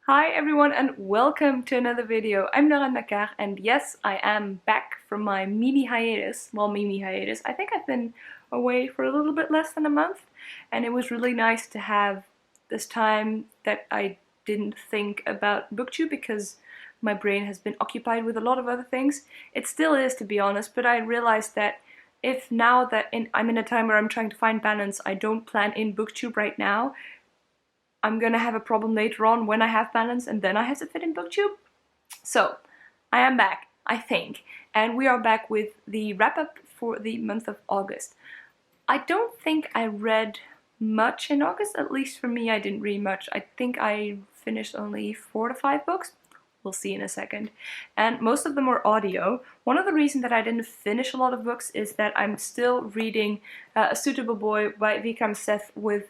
Hi everyone and welcome to another video. I'm lauranemacquart and yes, I am back from my mini hiatus. Well, mini hiatus. I think I've been away for a little bit less than a month and it was really nice to have this time that I didn't think about booktube because my brain has been occupied with a lot of other things. It still is, to be honest, but I realized that if now that I'm in a time where I'm trying to find balance, I don't plan in booktube right now, I'm gonna have a problem later on when I have balance and then I have to fit in booktube. So I am back, I think, and we are back with the wrap-up for the month of August. I don't think I read much in August, at least for me I didn't read much. I think I finished only 4 to 5 books. We'll see in a second. And most of them were audio. One of the reasons that I didn't finish a lot of books is that I'm still reading A Suitable Boy by Vikram Seth with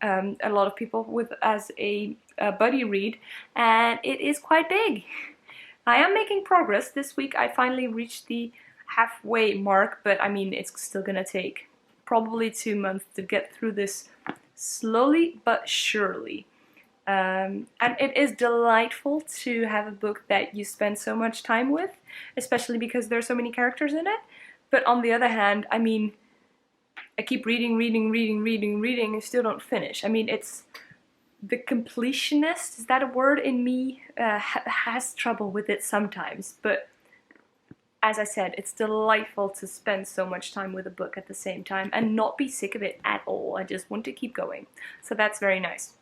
a lot of people with as a buddy read, and it is quite big. I am making progress. This week I finally reached the halfway mark, but I mean it's still gonna take probably 2 months to get through this slowly but surely. And it is delightful to have a book that you spend so much time with, especially because there are so many characters in it. But on the other hand, I mean, I keep reading and still don't finish. I mean, it's the completionist, is that a word, in me has trouble with it sometimes, but as I said, it's delightful to spend so much time with a book at the same time and not be sick of it at all. I just want to keep going, so that's very nice.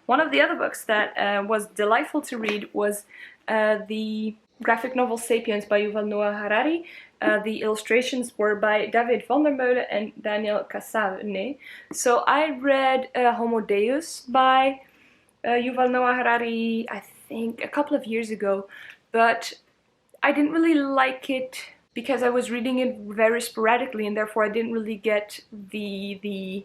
One of the other books that was delightful to read was the graphic novel Sapiens by Yuval Noah Harari. The illustrations were by David van der Meulen and Daniel Kazua. So I read Homo Deus by Yuval Noah Harari, I think a couple of years ago, but I didn't really like it because I was reading it very sporadically and therefore I didn't really get the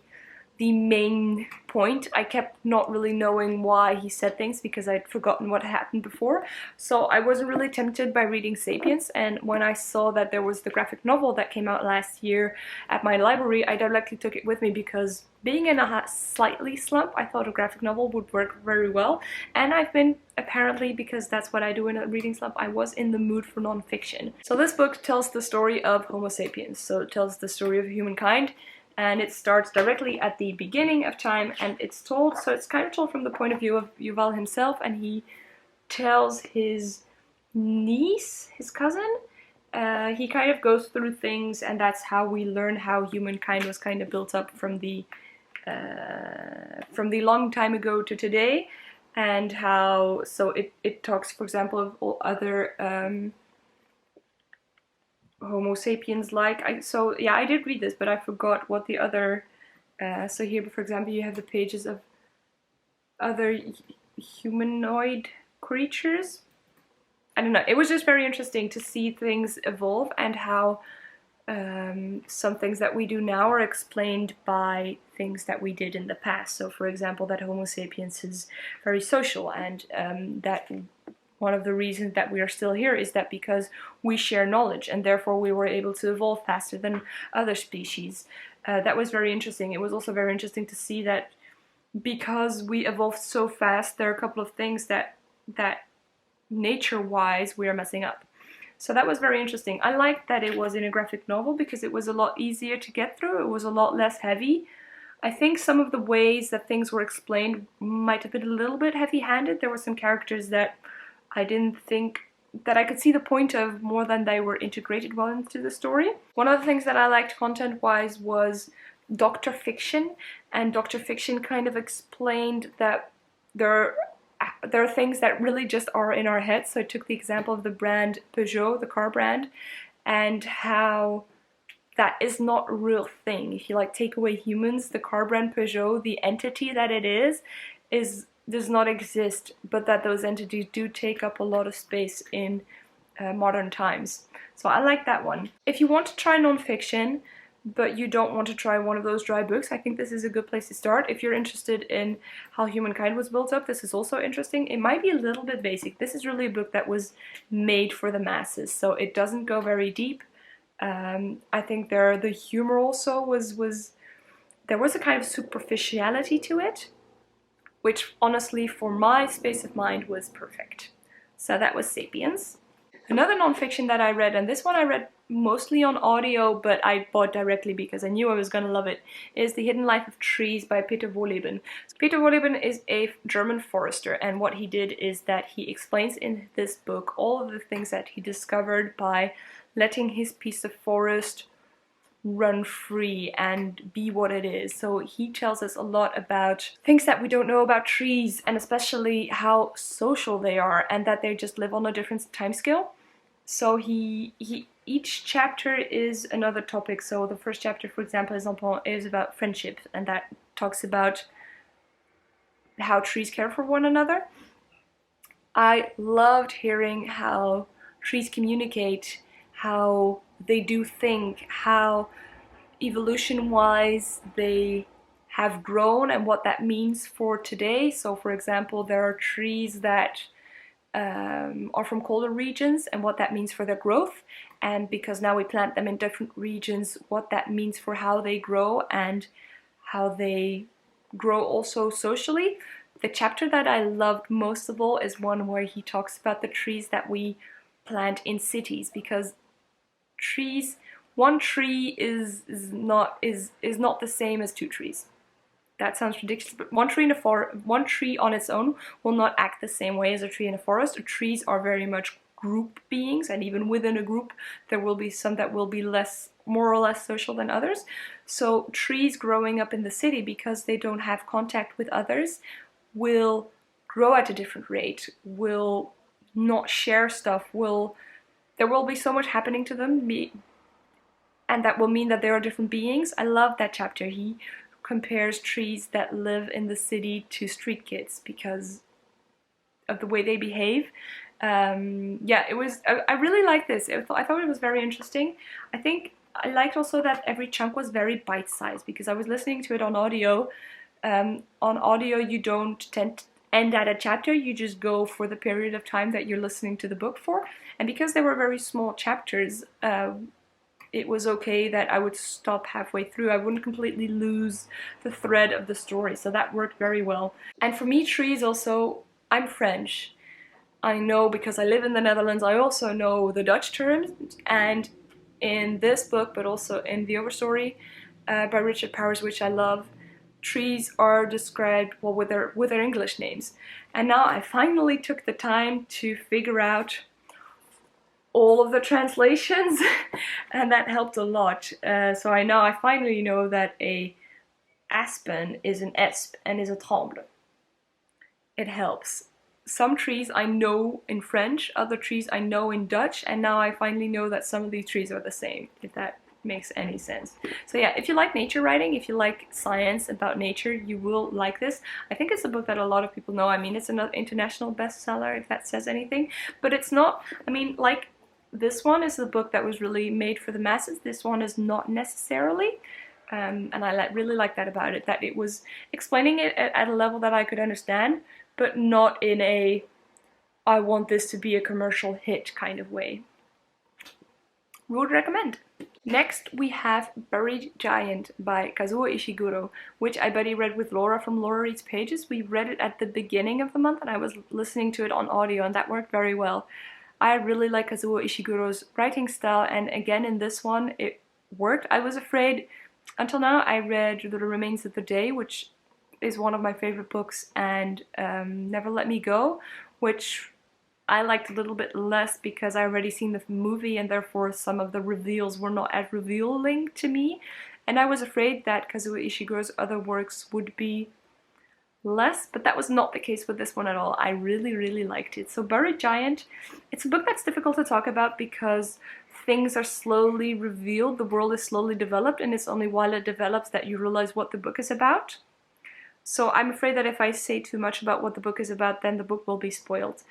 main point. I kept not really knowing why he said things because I'd forgotten what happened before. So I wasn't really tempted by reading Sapiens, and when I saw that there was the graphic novel that came out last year at my library, I directly took it with me because being in a slightly slump, I thought a graphic novel would work very well. And I've been, apparently, because that's what I do in a reading slump, I was in the mood for non-fiction. So this book tells the story of Homo sapiens, so it tells the story of humankind. And it starts directly at the beginning of time, and it's told, so it's kind of told from the point of view of Yuval himself, and he tells his niece, his cousin, he kind of goes through things, and that's how we learn how humankind was kind of built up from the long time ago to today, and how, so it talks, for example, of all other Homo sapiens like. So yeah, I did read this, but I forgot what the other, so here for example you have the pages of other humanoid creatures. I don't know, it was just very interesting to see things evolve and how some things that we do now are explained by things that we did in the past. So for example that Homo sapiens is very social, and that one of the reasons that we are still here is that because we share knowledge and therefore we were able to evolve faster than other species. That was very interesting. It was also very interesting to see that because we evolved so fast, there are a couple of things that nature-wise we are messing up. So that was very interesting. I liked that it was in a graphic novel because it was a lot easier to get through. It was a lot less heavy. I think some of the ways that things were explained might have been a little bit heavy-handed. There were some characters that I didn't think that I could see the point of more than they were integrated well into the story. One of the things that I liked content-wise was Dr. Fiction, and Dr. Fiction kind of explained that there are things that really just are in our heads. So I took the example of the brand Peugeot, the car brand, and how that is not a real thing. If you like take away humans, the car brand Peugeot, the entity that it does not exist, but that those entities do take up a lot of space in modern times. So I like that one. If you want to try non-fiction, but you don't want to try one of those dry books, I think this is a good place to start. If you're interested in how humankind was built up, this is also interesting. It might be a little bit basic. This is really a book that was made for the masses, so it doesn't go very deep. I think the humor also was there was a kind of superficiality to it. which honestly for my space of mind was perfect. So that was Sapiens. Another nonfiction that I read, and this one I read mostly on audio, but I bought directly because I knew I was going to love it, is The Hidden Life of Trees by Peter Wohllebber. Peter Wohllebber is a German forester, and what he did is that he explains in this book all of the things that he discovered by letting his piece of forest run free and be what it is. So he tells us a lot about things that we don't know about trees, and especially how social they are and that they just live on a different time scale. So each chapter is another topic. So the first chapter, for example, is about friendship, and that talks about how trees care for one another. I loved hearing how trees communicate, how they do think, how evolution-wise they have grown and what that means for today. So for example, there are trees that are from colder regions and what that means for their growth, and because now we plant them in different regions, what that means for how they grow and how they grow also socially. The chapter that I loved most of all is one where he talks about the trees that we plant in cities, because one tree is not the same as two trees. That sounds ridiculous, but one tree on its own will not act the same way as a tree in a forest. Trees are very much group beings, and even within a group there will be some that will be more or less social than others. So trees growing up in the city, because they don't have contact with others, will grow at a different rate, will not share stuff, there will be so much happening to them, and that will mean that there are different beings. I love that chapter. He compares trees that live in the city to street kids because of the way they behave. Yeah, I really liked this. I thought it was very interesting. I think I liked also that every chunk was very bite-sized, because I was listening to it on audio. On audio you don't tend to end at a chapter, you just go for the period of time that you're listening to the book for. And because they were very small chapters, it was okay that I would stop halfway through. I wouldn't completely lose the thread of the story, so that worked very well. And for me, trees also, I'm French. I know, because I live in the Netherlands, I also know the Dutch terms, and in this book, but also in The Overstory by Richard Powers, which I love, trees are described, well, with their English names. And now I finally took the time to figure out all of the translations and that helped a lot. So I finally know that a aspen is an esp and is a tremble. It helps. Some trees I know in French, other trees I know in Dutch, and now I finally know that some of these trees are the same, if that makes any sense. So yeah, if you like nature writing, if you like science about nature, you will like this. I think it's a book that a lot of people know. I mean, it's an international bestseller, if that says anything, but it's not, I mean, like, this one is a book that was really made for the masses. This one is not necessarily, and I really like that about it, that it was explaining it at a level that I could understand, but not in a I want this to be a commercial hit kind of way. Would recommend. Next we have Burried Giant by Kazua Ishiguro, which I buddy read with Laura from Laura Reads Pages. We read it at the beginning of the month and I was listening to it on audio, and that worked very well. I really like Kazua Ishiguro's writing style, and again in this one it worked. I was afraid, until now I read The Remains of the Day, which is one of my favorite books, and Never Let Me Go, which I liked a little bit less because I already seen the movie and therefore some of the reveals were not as revealing to me, and I was afraid that Kazua Ishiguro's other works would be less, but that was not the case with this one at all. I really liked it. So Burried Giant, it's a book that's difficult to talk about because things are slowly revealed, the world is slowly developed, and it's only while it develops that you realize what the book is about. So I'm afraid that if I say too much about what the book is about, then the book will be spoiled.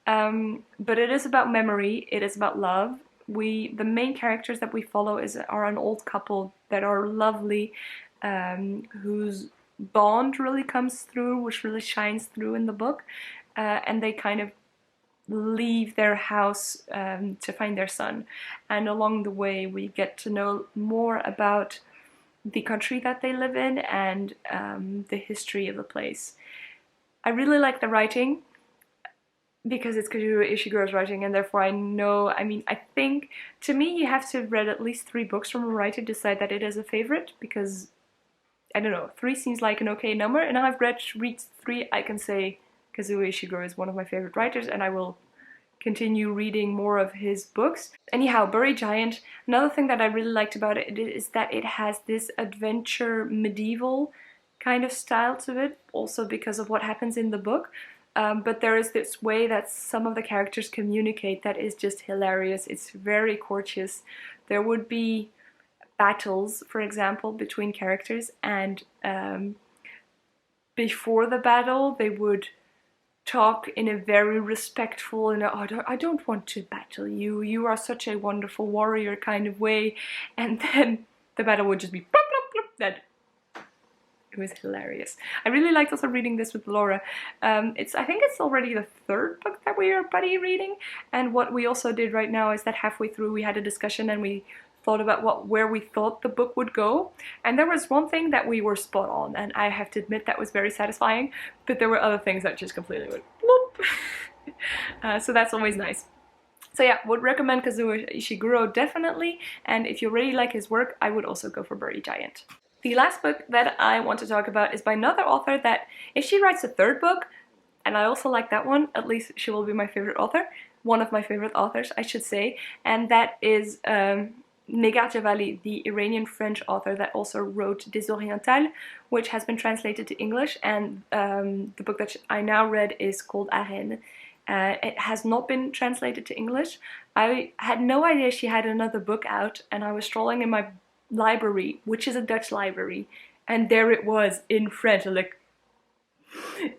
But it is about memory, it is about love. The main characters that we follow are an old couple that are lovely, whose bond really comes through, which really shines through in the book, and they kind of leave their house to find their son, and along the way we get to know more about the country that they live in and the history of the place. I really like the writing because it's Kazua Ishiguro's writing, and therefore I know, I mean, I think, to me, you have to have read at least 3 books from a writer to decide that it is a favorite, because, I don't know, 3 seems like an okay number, and now I've read 3, I can say Kazua Ishiguro is one of my favorite writers, and I will continue reading more of his books. Anyhow, Burried Giant, another thing that I really liked about it is that it has this adventure medieval kind of style to it, also because of what happens in the book. But there is this way that some of the characters communicate that is just hilarious. It's very courteous. There would be battles, for example, between characters, and before the battle they would talk in a very respectful and I don't want to battle you, you are such a wonderful warrior kind of way, and then the battle would just be plop, plop, plop, dead. It was hilarious. I really liked also reading this with Laura. I think it's already the 3rd book that we are buddy reading, and what we also did right now is that halfway through we had a discussion and we thought about where we thought the book would go, and there was one thing that we were spot on, and I have to admit that was very satisfying, but there were other things that just completely went bloop. So that's always nice. So yeah, would recommend Kazua Ishiguro definitely, and if you really like his work, I would also go for Burried Giant. The last book that I want to talk about is by another author that, if she writes a 3rd book, and I also like that one, at least she will be my favorite author, one of my favorite authors, I should say, and that is Negar Djavadi, the Iranian-French author that also wrote Des Orientales, which has been translated to English, and the book that I now read is called Ahen. It has not been translated to English. I had no idea she had another book out, and I was strolling in my library, which is a Dutch library, and there it was in French. Like,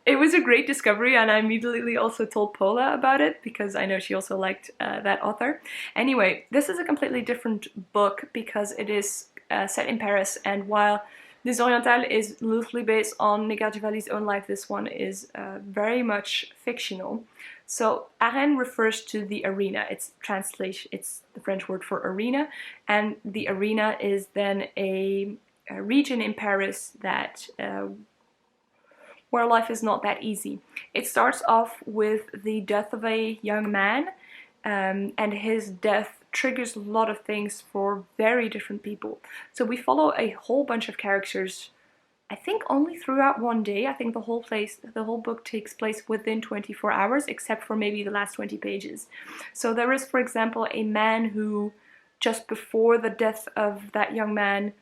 it was a great discovery, and I immediately also told Paula about it because I know she also liked that author. Anyway, this is a completely different book because it is set in Paris, and while Des Orientales is loosely based on Negar Djavadi's own life, this one is very much fictional. So Arène refers to the arena. It's the French word for arena, and the arena is then a region in Paris that where life is not that easy. It starts off with the death of a young man, and his death triggers a lot of things for very different people. So we follow a whole bunch of characters, I think only throughout one day. I think the whole book takes place within 24 hours, except for maybe the last 20 pages. So there is, for example, a man who, just before the death of that young man,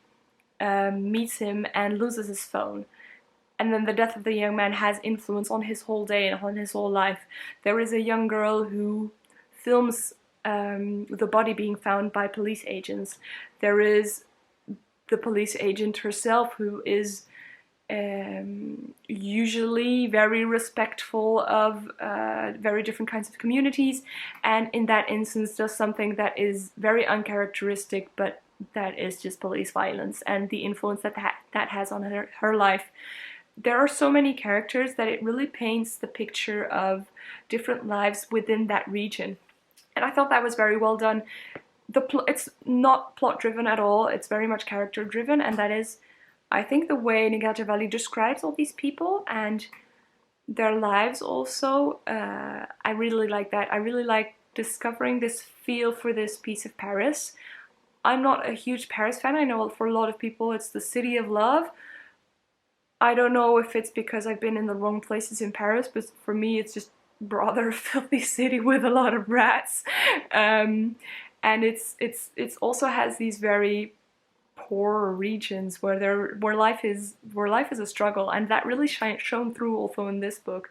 meets him and loses his phone. And then the death of the young man has influence on his whole day and on his whole life. There is a young girl who films the body being found by police agents. There is the police agent herself, who is usually very respectful of very different kinds of communities, and in that instance does something that is very uncharacteristic, but that is just police violence and the influence that has on her life. There are so many characters that it really paints the picture of different lives within that region. And I thought that was very well done. It's not plot driven at all, it's very much character driven, and that is, I think, the way Negar Djavadi describes all these people and their lives also. I really like that. I really like discovering this feel for this piece of Paris. I'm not a huge Paris fan. I know for a lot of people it's the city of love. I don't know if it's because I've been in the wrong places in Paris, but for me it's just rather a filthy city with a lot of rats. And it's also has these very poor regions where life is a struggle, and that really shone through also in this book.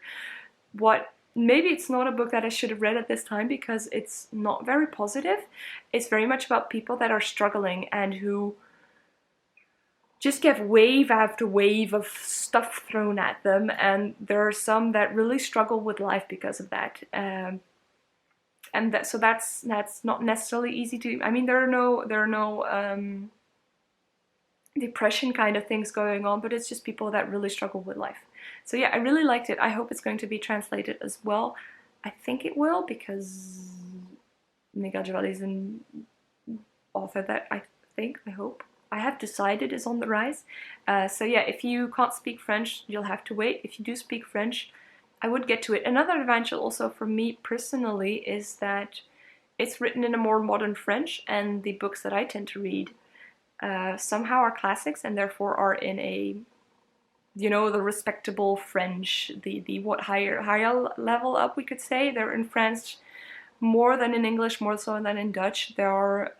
Maybe it's not a book that I should have read at this time because it's not very positive. It's very much about people that are struggling and who just get wave after wave of stuff thrown at them, and there are some that really struggle with life because of that. So that's not necessarily easy to. I mean, there are no depression kind of things going on, but it's just people that really struggle with life. So yeah, I really liked it. I hope it's going to be translated as well. I think it will, because Negar Djavadi is an author that I hope, I have decided is on the rise. So yeah, if you can't speak French, you'll have to wait. If you do speak French, I would get to it. Another advantage also for me personally is that it's written in a more modern French, and the books that I tend to read somehow are classics and therefore are in a, you know, the respectable French, the what higher level up, we could say. They're in French more than in English, more so than in Dutch. There are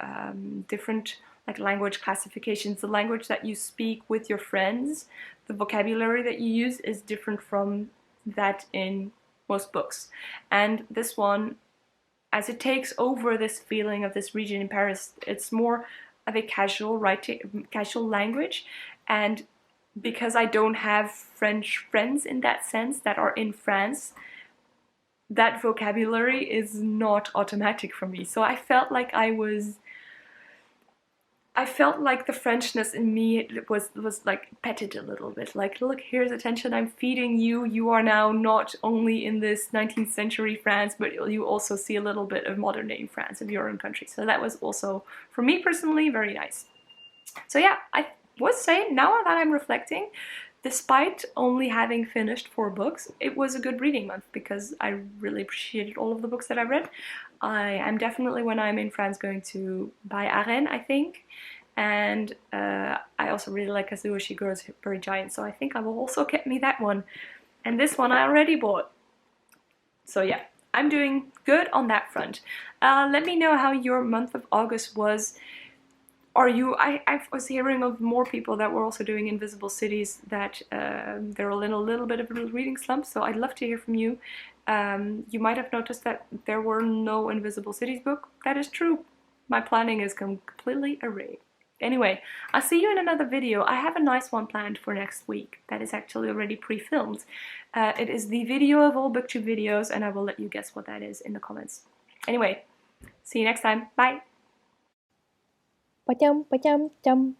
different like language classifications. The language that you speak with your friends, the vocabulary that you use is different from that in most books. And this one, as it takes over this feeling of this region in Paris, it's more of a casual writing, casual language. And because I don't have French friends in that sense that are in France, that vocabulary is not automatic for me. So I felt like the Frenchness in me was like petted a little bit. Like, look, here's attention I'm feeding you. You are now not only in this 19th century France, but you also see a little bit of modern day France of your own country. So that was also, for me personally, very nice. So yeah, I would say now that I'm reflecting, despite only having finished 4 books, it was a good reading month because I really appreciated all of the books that I read. I am definitely, when I'm in France, going to buy Arène, I think. And I also really like Kazua Ishiguro's Burried Giant, so I think I will also get me that one. And this one I already bought. So yeah, I'm doing good on that front. Let me know how your month of August was. I was hearing of more people that were also doing Invisible Cities, that they're in a little bit of a reading slump, so I'd love to hear from you. You might have noticed that there were no Invisible Cities book. That is true. My planning is completely array. Anyway, I'll see you in another video. I have a nice one planned for next week that is actually already pre-filmed. It is the video of all booktube videos, and I will let you guess what that is in the comments. Anyway, see you next time. Bye! Ba-chum, ba-chum, chum.